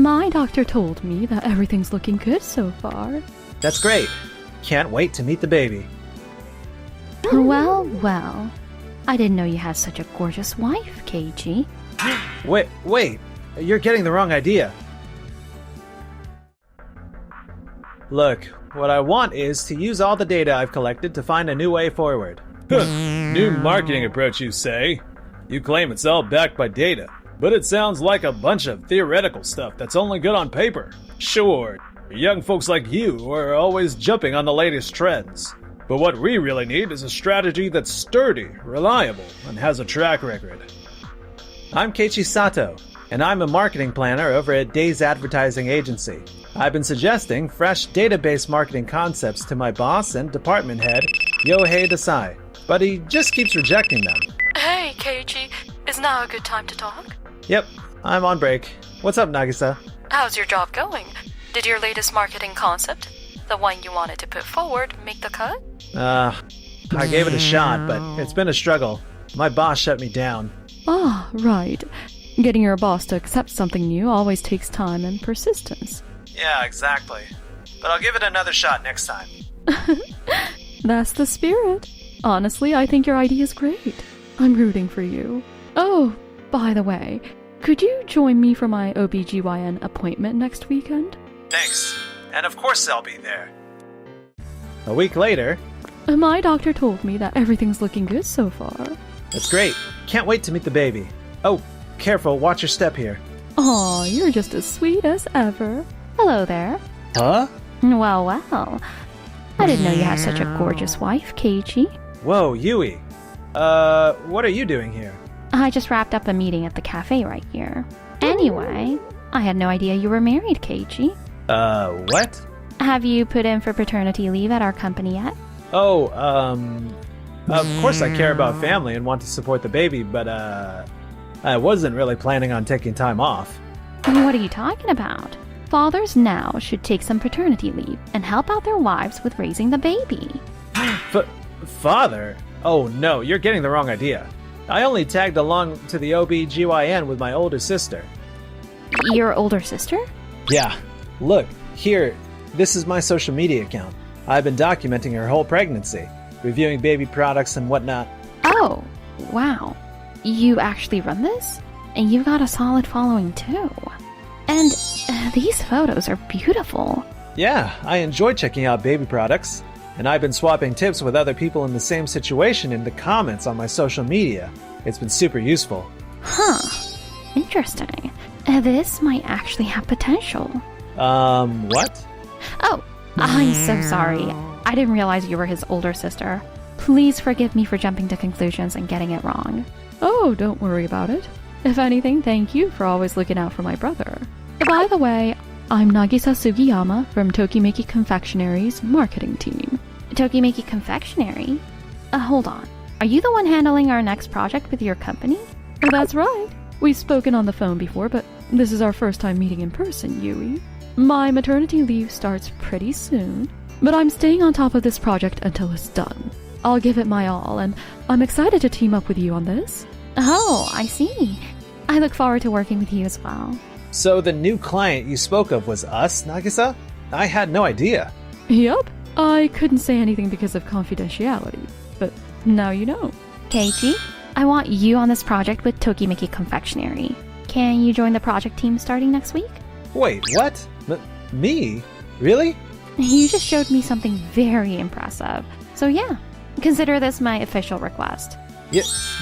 My doctor told me that everything's looking good so far. That's great. Can't wait to meet the baby. Well, well. I didn't know you had such a gorgeous wife, KG. Wait. You're getting the wrong idea. Look, what I want is to use all the data I've collected to find a new way forward. New marketing approach, you say? You claim it's all backed by data, but it sounds like a bunch of theoretical stuff that's only good on paper. Sure, young folks like you are always jumping on the latest trends. But what we really need is a strategy that's sturdy, reliable, and has a track record. I'm Keiichi Sato, and I'm a marketing planner over at Days Advertising Agency. I've been suggesting fresh database marketing concepts to my boss and department head, Yohei Desai, but he just keeps rejecting them. Hey, Keiichi. Is now a good time to talk? Yep, I'm on break. What's up, Nagisa? How's your job going? Did your latest marketing concept, the one you wanted to put forward, make the cut? I gave it a shot, but it's been a struggle. My boss shut me down. Ah, right. Getting your boss to accept something new always takes time and persistence. Yeah, exactly. But I'll give it another shot next time. That's the spirit. Honestly, I think your idea is great. I'm rooting for you. Oh, by the way, could you join me for my OB/GYN appointment next weekend? Thanks. And of course I'll be there. A week later... My doctor told me that everything's looking good so far. That's great. Can't wait to meet the baby. Oh, careful, watch your step here. Aw, you're just as sweet as ever. Hello there. Huh? Well. I didn't know you had such a gorgeous wife, Keiichi. Whoa, Yui. What are you doing here? I just wrapped up a meeting at the cafe right here. Anyway, I had no idea you were married, Keiichi. What? Have you put in for paternity leave at our company yet? Oh, of course I care about family and want to support the baby, but, I wasn't really planning on taking time off. What are you talking about? Fathers now should take some paternity leave and help out their wives with raising the baby. Father? Oh no, you're getting the wrong idea. I only tagged along to the OB/GYN with my older sister. Your older sister? Yeah. Look, here, this is my social media account. I've been documenting her whole pregnancy, reviewing baby products and whatnot. Oh, wow. You actually run this? And you've got a solid following too. And these photos are beautiful. Yeah, I enjoy checking out baby products, and I've been swapping tips with other people in the same situation in the comments on my social media. It's been super useful. Huh. Interesting. This might actually have potential. What? Oh, I'm so sorry. I didn't realize you were his older sister. Please forgive me for jumping to conclusions and getting it wrong. Oh, don't worry about it. If anything, thank you for always looking out for my brother. By the way, I'm Nagisa Sugiyama from Tokimeki Confectionary's marketing team. Tokimeki Confectionery? Hold on. Are you the one handling our next project with your company? That's right. We've spoken on the phone before, but this is our first time meeting in person, Yui. My maternity leave starts pretty soon, but I'm staying on top of this project until it's done. I'll give it my all, and I'm excited to team up with you on this. Oh, I see. I look forward to working with you as well. So the new client you spoke of was us, Nagisa? I had no idea. Yup. I couldn't say anything because of confidentiality, but now you know. Keiichi, I want you on this project with Tokimeki Confectionery. Can you join the project team starting next week? Wait, what? Me? Really? You just showed me something very impressive. So yeah, consider this my official request.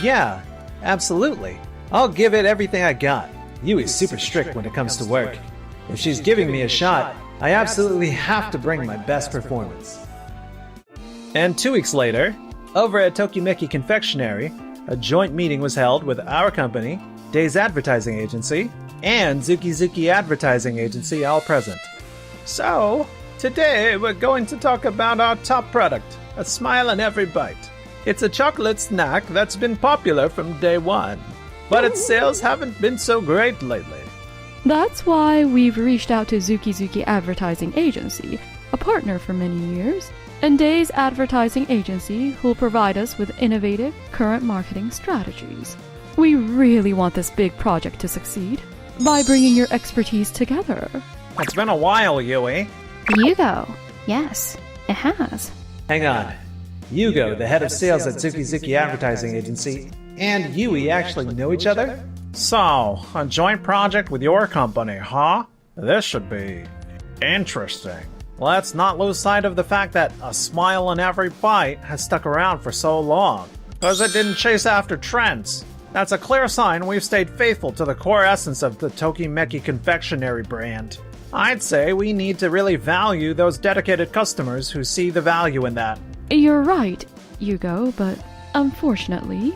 Yeah, absolutely. I'll give it everything I got. Yui's super strict when it comes to work. If she's giving me a shot, I absolutely have to bring my best performance. And 2 weeks later, over at Tokimeki Confectionery, a joint meeting was held with our company, Days Advertising Agency, and Zuki Advertising Agency all present. So, today we're going to talk about our top product, a smile in every bite. It's a chocolate snack that's been popular from day one, but its sales haven't been so great lately. That's why we've reached out to Zuki Advertising Agency, a partner for many years, and Days Advertising Agency who'll provide us with innovative, current marketing strategies. We really want this big project to succeed. by bringing your expertise together. It's been a while, Yui. Yugo. Yes, it has. Hang on. Yugo, the head of sales at Zuki Advertising Agency, and Yui actually know each other? So, a joint project with your company, huh? This should be interesting. Let's not lose sight of the fact that a smile on every bite has stuck around for so long. Because it didn't chase after trends. That's a clear sign we've stayed faithful to the core essence of the Tokimeki confectionery brand. I'd say we need to really value those dedicated customers who see the value in that. You're right, Yugo, but unfortunately,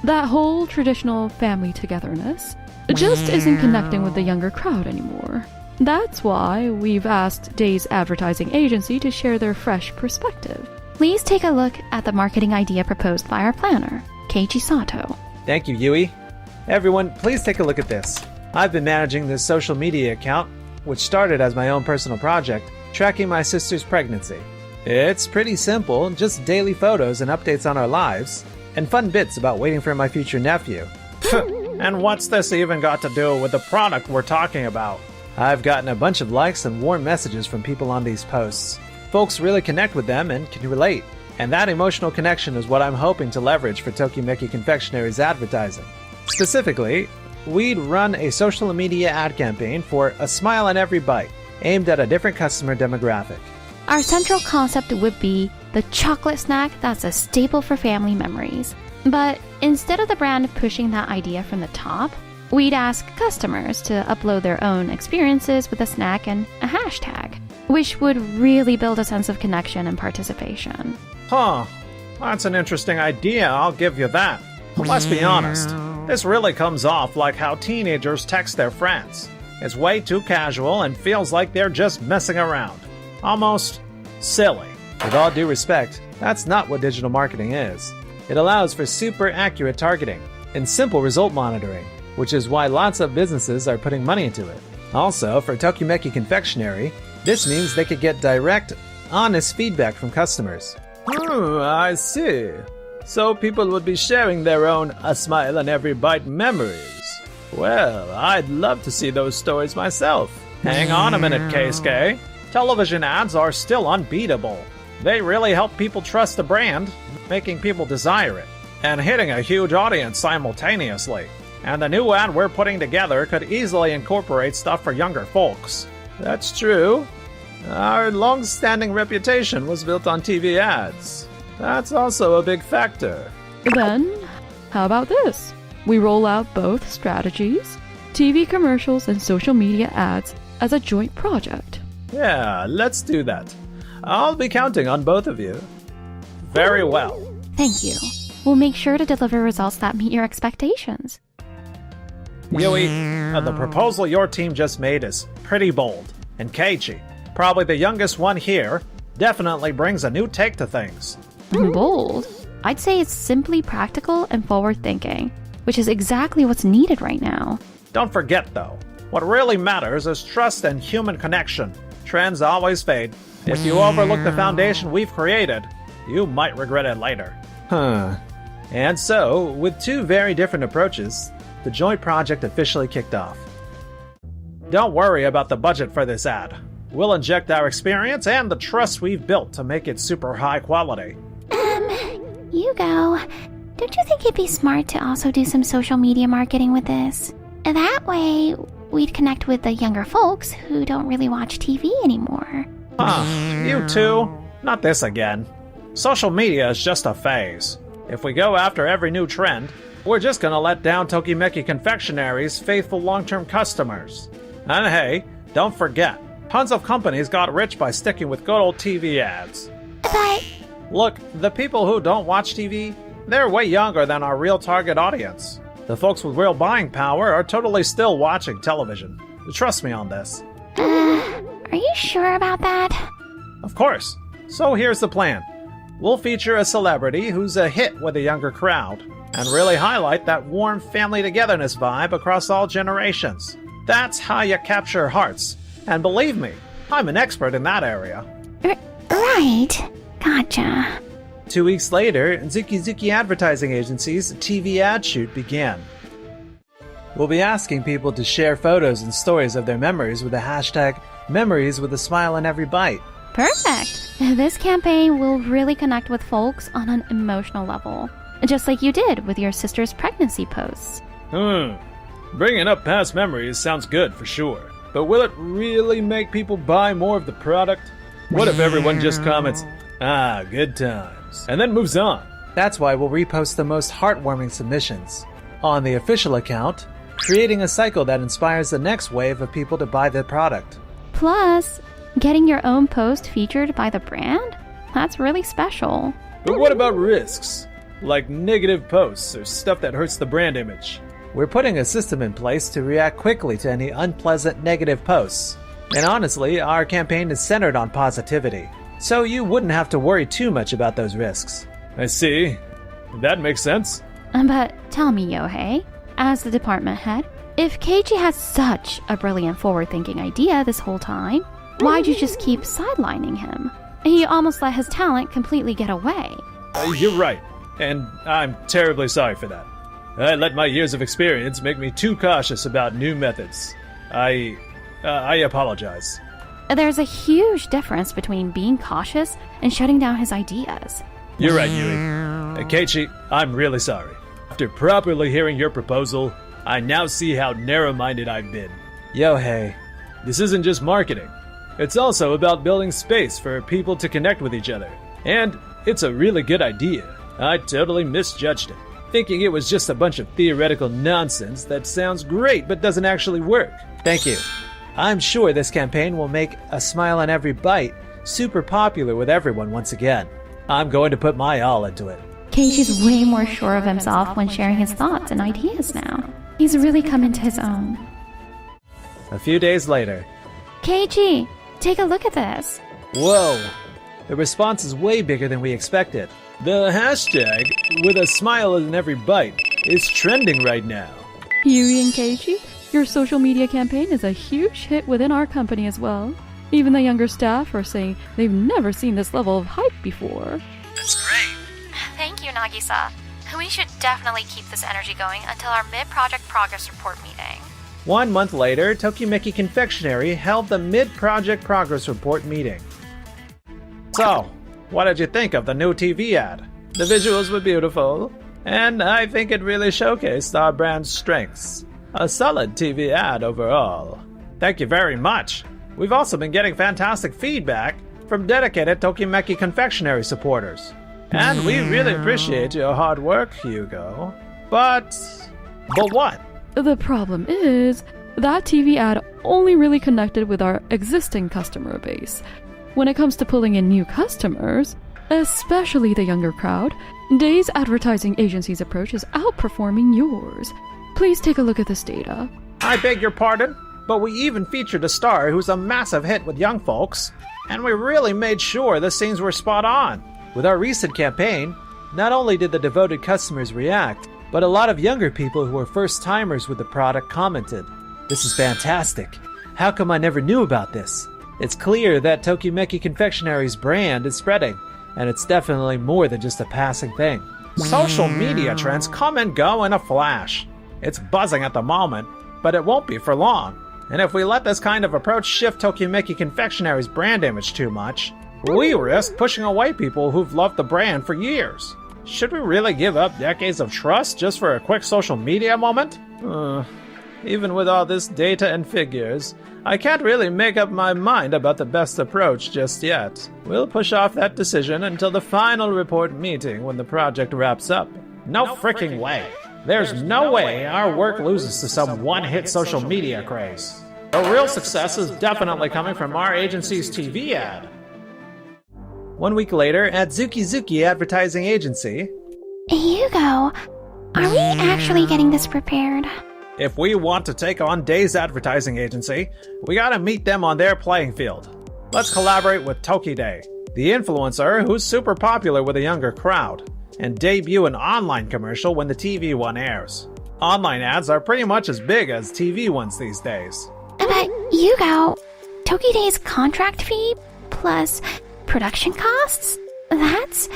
that whole traditional family togetherness just isn't connecting with the younger crowd anymore. That's why we've asked Day's advertising agency to share their fresh perspective. Please take a look at the marketing idea proposed by our planner, Keiichi Sato. Thank you, Yui. Everyone, please take a look at this. I've been managing this social media account, which started as my own personal project, tracking my sister's pregnancy. It's pretty simple, just daily photos and updates on our lives, and fun bits about waiting for my future nephew. And what's this even got to do with the product we're talking about? I've gotten a bunch of likes and warm messages from people on these posts. Folks really connect with them and can relate. And that emotional connection is what I'm hoping to leverage for Tokimeki Confectionary's advertising. Specifically, we'd run a social media ad campaign for a smile on every bite, aimed at a different customer demographic. Our central concept would be the chocolate snack that's a staple for family memories. But instead of the brand pushing that idea from the top, we'd ask customers to upload their own experiences with the snack and a hashtag, which would really build a sense of connection and participation. Huh. That's an interesting idea, I'll give you that. But let's be honest, this really comes off like how teenagers text their friends. It's way too casual and feels like they're just messing around. Almost silly. With all due respect, that's not what digital marketing is. It allows for super accurate targeting and simple result monitoring, which is why lots of businesses are putting money into it. Also, for Tokimeki Confectionery, this means they could get direct, honest feedback from customers. I see. So people would be sharing their own a smile on every bite memories. Well, I'd love to see those stories myself. Hang on a minute, Keisuke. Television ads are still unbeatable. They really help people trust the brand, making people desire it, and hitting a huge audience simultaneously. And the new ad we're putting together could easily incorporate stuff for younger folks. That's true. Our long-standing reputation was built on TV ads. That's also a big factor. Then, how about this? We roll out both strategies, TV commercials and social media ads, as a joint project. Yeah, let's do that. I'll be counting on both of you. Very well. Thank you. We'll make sure to deliver results that meet your expectations. Yui, the proposal your team just made is pretty bold. And Keiichi, probably the youngest one here, definitely brings a new take to things. Bold? I'd say it's simply practical and forward-thinking, which is exactly what's needed right now. Don't forget, though, what really matters is trust and human connection. Trends always fade. If you overlook the foundation we've created, you might regret it later. And so, with two very different approaches, the joint project officially kicked off. Don't worry about the budget for this ad. We'll inject our experience and the trust we've built to make it super high quality. Yugo, don't you think it'd be smart to also do some social media marketing with this? That way, we'd connect with the younger folks who don't really watch TV anymore. You two? Not this again. Social media is just a phase. If we go after every new trend, we're just gonna let down Tokimeki Confectionary's faithful long-term customers. And hey, don't forget, tons of companies got rich by sticking with good old TV ads. But... Look, the people who don't watch TV, they're way younger than our real target audience. The folks with real buying power are totally still watching television. Trust me on this. are you sure about that? Of course. So here's the plan. We'll feature a celebrity who's a hit with a younger crowd, and really highlight that warm family togetherness vibe across all generations. That's how you capture hearts. And believe me, I'm an expert in that area. Right. Gotcha. 2 weeks later, Zuki Advertising Agency's TV ad shoot began. We'll be asking people to share photos and stories of their memories with the hashtag Memories with a Smile on Every Bite. Perfect! This campaign will really connect with folks on an emotional level, just like you did with your sister's pregnancy posts. Bringing up past memories sounds good for sure, but will it really make people buy more of the product? What if everyone just comments, "Ah, good times," and then moves on? That's why we'll repost the most heartwarming submissions on the official account, creating a cycle that inspires the next wave of people to buy the product. Plus, getting your own post featured by the brand? That's really special. But what about risks? Like negative posts or stuff that hurts the brand image? We're putting a system in place to react quickly to any unpleasant negative posts. And honestly, our campaign is centered on positivity, so you wouldn't have to worry too much about those risks. I see. That makes sense. But tell me, Yohei, as the department head, if Keiji has such a brilliant forward-thinking idea this whole time, why'd you just keep sidelining him? He almost let his talent completely get away. You're right, and I'm terribly sorry for that. I let my years of experience make me too cautious about new methods. I apologize. There's a huge difference between being cautious and shutting down his ideas. You're right, Yui. Keiichi, I'm really sorry. After properly hearing your proposal, I now see how narrow-minded I've been. Yohei. This isn't just marketing. It's also about building space for people to connect with each other. And it's a really good idea. I totally misjudged it, thinking it was just a bunch of theoretical nonsense that sounds great but doesn't actually work. Thank you. I'm sure this campaign will make A Smile on Every Bite super popular with everyone once again. I'm going to put my all into it. Keiichi's way more sure of himself when sharing his thoughts and ideas now. He's really come into his own. A few days later. Keiichi, take a look at this. Whoa! The response is way bigger than we expected. The hashtag, with a smile in every bite, is trending right now. Yui and Keiichi, your social media campaign is a huge hit within our company as well. Even the younger staff are saying they've never seen this level of hype before. That's great. Thank you, Nagisa. We should definitely keep this energy going until our mid-project progress report meeting. 1 month later, Tokimeki Confectionery held the mid-project progress report meeting. So, what did you think of the new TV ad? The visuals were beautiful, and I think it really showcased our brand's strengths. A solid TV ad overall. Thank you very much. We've also been getting fantastic feedback from dedicated Tokimeki Confectionery supporters. And we really appreciate your hard work, Hugo. But what? The problem is, that TV ad only really connected with our existing customer base. When it comes to pulling in new customers, especially the younger crowd, Day's advertising agency's approach is outperforming yours. Please take a look at this data. I beg your pardon, but we even featured a star who's a massive hit with young folks, and we really made sure the scenes were spot on. With our recent campaign, not only did the devoted customers react, but a lot of younger people who were first-timers with the product commented. This is fantastic. How come I never knew about this? It's clear that Tokimeki Confectionary's brand is spreading, and it's definitely more than just a passing thing. Social media trends come and go in a flash. It's buzzing at the moment, but it won't be for long. And if we let this kind of approach shift Tokimeki Confectionary's brand image too much, we risk pushing away people who've loved the brand for years. Should we really give up decades of trust just for a quick social media moment? Even with all this data and figures, I can't really make up my mind about the best approach just yet. We'll push off that decision until the final report meeting when the project wraps up. No freaking way. There's no way our work loses to some one-hit social media craze. The real success is definitely coming from our agency's TV ad. 1 week later, at Zuki Advertising Agency, Hugo, are we actually getting this prepared? if we want to take on Day's advertising agency, we gotta meet them on their playing field. Let's collaborate with Toki Day, the influencer who's super popular with a younger crowd, and debut an online commercial when the TV one airs. Online ads are pretty much as big as TV ones these days. But Hugo, Toki Day's contract fee plus production costs? That's...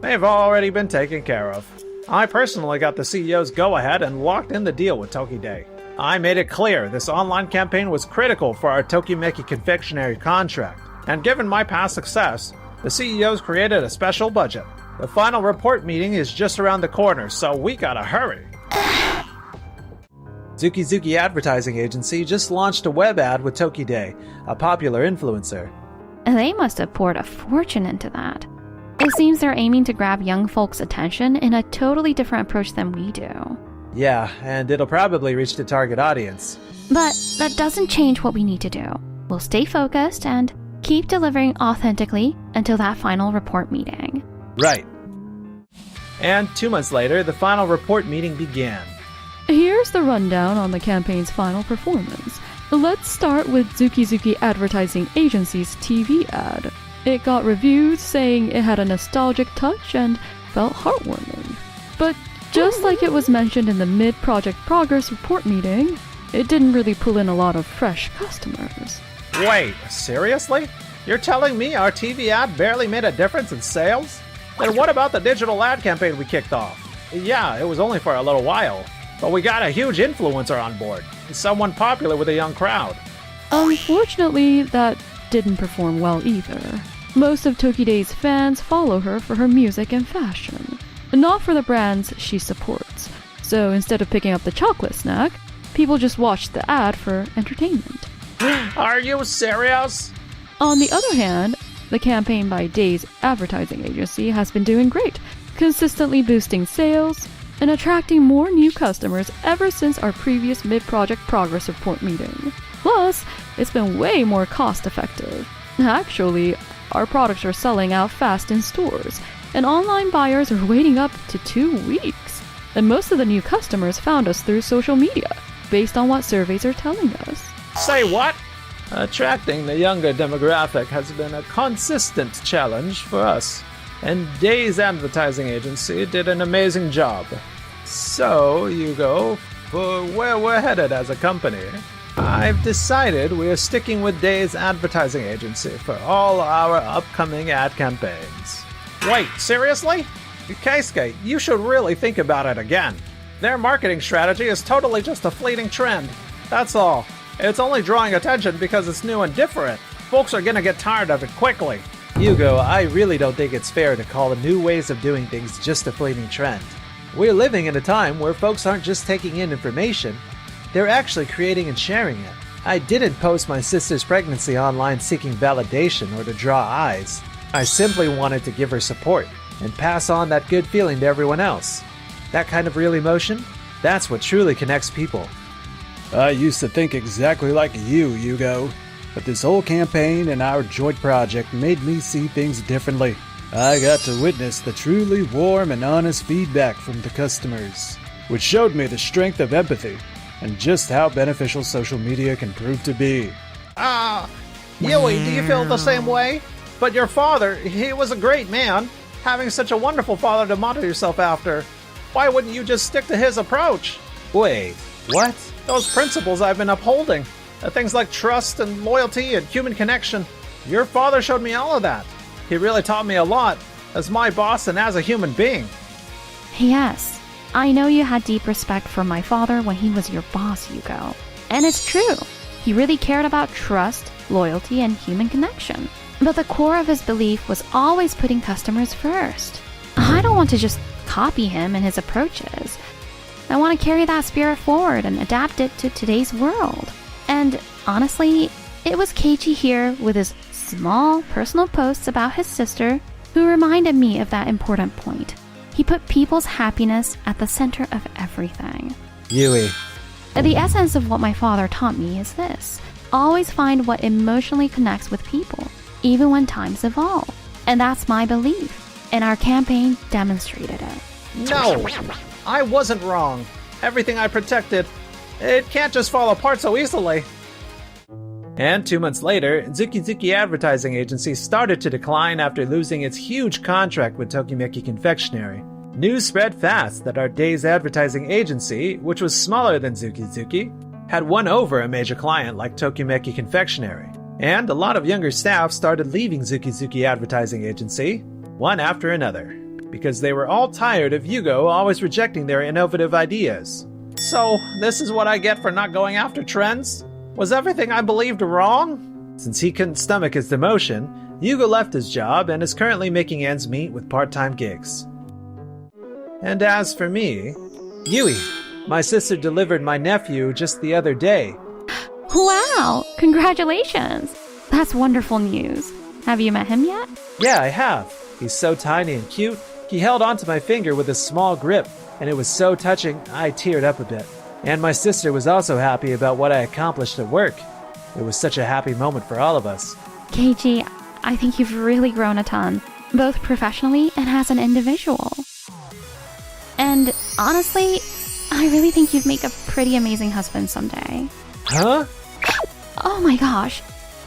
They've already been taken care of. I personally got the CEO's go-ahead and locked in the deal with Tokide. I made it clear this online campaign was critical for our Tokimeki confectionery contract, and given my past success, the CEO's created a special budget. The final report meeting is just around the corner, so we gotta hurry. Zuki Advertising Agency just launched a web ad with Tokide, a popular influencer. They must have poured a fortune into that. It seems they're aiming to grab young folks' attention in a totally different approach than we do. Yeah, and it'll probably reach the target audience. But that doesn't change what we need to do. We'll stay focused and keep delivering authentically until that final report meeting. Right. And 2 months later, the final report meeting began. Here's the rundown on the campaign's final performance. Let's start with Zuki Advertising Agency's TV ad. It got reviews saying it had a nostalgic touch and felt heartwarming. But just like it was mentioned in the mid-project progress report meeting, it didn't really pull in a lot of fresh customers. Wait, seriously? You're telling me our TV ad barely made a difference in sales? Then what about the digital ad campaign we kicked off? Yeah, it was only for a little while, but we got a huge influencer on board, someone popular with a young crowd. Unfortunately, that didn't perform well either. Most of Tokide's fans follow her for her music and fashion, not for the brands she supports. So instead of picking up the chocolate snack, people just watch the ad for entertainment. Are you serious? On the other hand, the campaign by Day's advertising agency has been doing great, consistently boosting sales and attracting more new customers ever since our previous mid-project progress report meeting. Plus, it's been way more cost-effective. Actually, our products are selling out fast in stores, and online buyers are waiting up to 2 weeks. And most of the new customers found us through social media, based on what surveys are telling us. Say what? Attracting the younger demographic has been a consistent challenge for us, and Day's advertising agency did an amazing job. So, Yugo, for where we're headed as a company, I've decided we're sticking with Day's advertising agency for all our upcoming ad campaigns. Wait, seriously? Keisuke, you should really think about it again. Their marketing strategy is totally just a fleeting trend. That's all. It's only drawing attention because it's new and different. Folks are gonna get tired of it quickly. Yugo, I really don't think it's fair to call the new ways of doing things just a fleeting trend. We're living in a time where folks aren't just taking in information, they're actually creating and sharing it. I didn't post my sister's pregnancy online seeking validation or to draw eyes. I simply wanted to give her support and pass on that good feeling to everyone else. That kind of real emotion, that's what truly connects people. I used to think exactly like you, Yugo. But this whole campaign and our joint project made me see things differently. I got to witness the truly warm and honest feedback from the customers, which showed me the strength of empathy and just how beneficial social media can prove to be. Yui, do you feel the same way? But your father, he was a great man. Having such a wonderful father to model yourself after. Why wouldn't you just stick to his approach? Wait, what? Those principles I've been upholding. Things like trust and loyalty and human connection. Your father showed me all of that. He really taught me a lot, as my boss and as a human being. Yes, I know you had deep respect for my father when he was your boss, Yugo. And it's true. He really cared about trust, loyalty, and human connection. But the core of his belief was always putting customers first. I don't want to just copy him and his approaches. I want to carry that spirit forward and adapt it to today's world. And honestly, it was Keiichi here with his small personal posts about his sister who reminded me of that important point. He put people's happiness at the center of everything. Yui. The essence of what my father taught me is this. Always find what emotionally connects with people, even when times evolve. And that's my belief. And our campaign demonstrated it. No! I wasn't wrong. Everything I protected, it can't just fall apart so easily. And 2 months later, Zuki Advertising Agency started to decline after losing its huge contract with Tokimeki Confectionery. News spread fast that our Day's advertising agency, which was smaller than Zuki, had won over a major client like Tokimeki Confectionery. And a lot of younger staff started leaving Zuki Advertising Agency, one after another, because they were all tired of Yugo always rejecting their innovative ideas. So, this is what I get for not going after trends? Was everything I believed wrong? Since he couldn't stomach his demotion, Yugo left his job and is currently making ends meet with part-time gigs. And as for me, Yui, my sister delivered my nephew just the other day. Wow! Congratulations! That's wonderful news. Have you met him yet? Yeah, I have. He's so tiny and cute. He held onto my finger with a small grip, and it was so touching I teared up a bit. And my sister was also happy about what I accomplished at work. It was such a happy moment for all of us. Keiji, I think you've really grown a ton, both professionally and as an individual. And honestly, I really think you'd make a pretty amazing husband someday. Huh? Oh my gosh,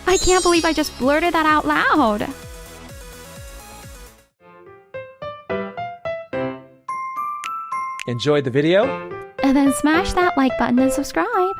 I can't believe I just blurted that out loud. Enjoyed the video? And then smash that like button and subscribe.